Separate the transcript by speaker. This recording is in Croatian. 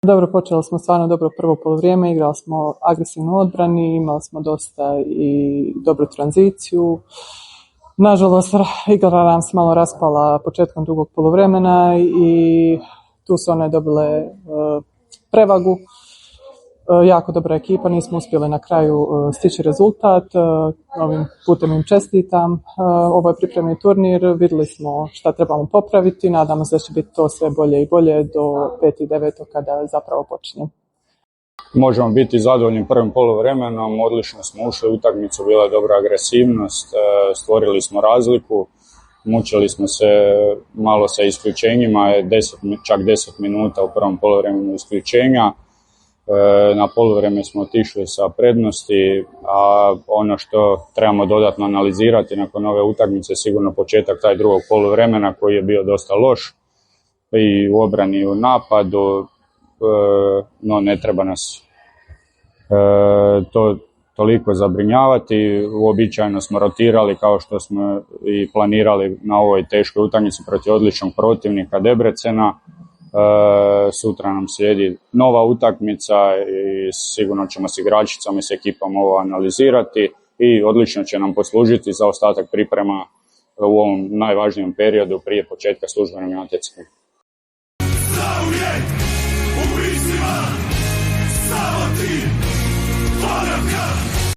Speaker 1: Dobro, počeli smo stvarno dobro prvo poluvrijeme, igrali smo agresivno u odbrani, imali smo dosta i dobru tranziciju. Nažalost, igra nam se malo raspala početkom drugog poluvremena i tu su one dobile prevagu. Jako dobra ekipa, nismo uspjeli na kraju stići rezultat. Ovim putem im čestitam. Ovo je pripremni turnir, vidjeli smo šta trebamo popraviti, nadamo se da će biti to sve bolje i bolje do 5.9. kada zapravo počinje.
Speaker 2: Možemo biti zadovoljni prvim poluvremenom, odlično smo ušli u utakmicu, bila je dobra agresivnost, stvorili smo razliku, mučili smo se malo sa isključenjima, čak 10 minuta u prvom poluvremenu isključenja. Na poluvrijeme smo otišli sa prednosti, a ono što trebamo dodatno analizirati nakon ove utakmice sigurno početak taj drugog poluvremena koji je bio dosta loš i u obrani i u napadu, no ne treba nas to toliko zabrinjavati. Uobičajeno smo rotirali kao što smo i planirali na ovoj teškoj utakmici protiv odličnog protivnika Debrecena. Sutra nam slijedi nova utakmica i sigurno ćemo s igračicama i s ekipom ovo analizirati i odlično će nam poslužiti za ostatak priprema u ovom najvažnijem periodu prije početka službenog natjecanja.
Speaker 3: Samo ti, ponavljam!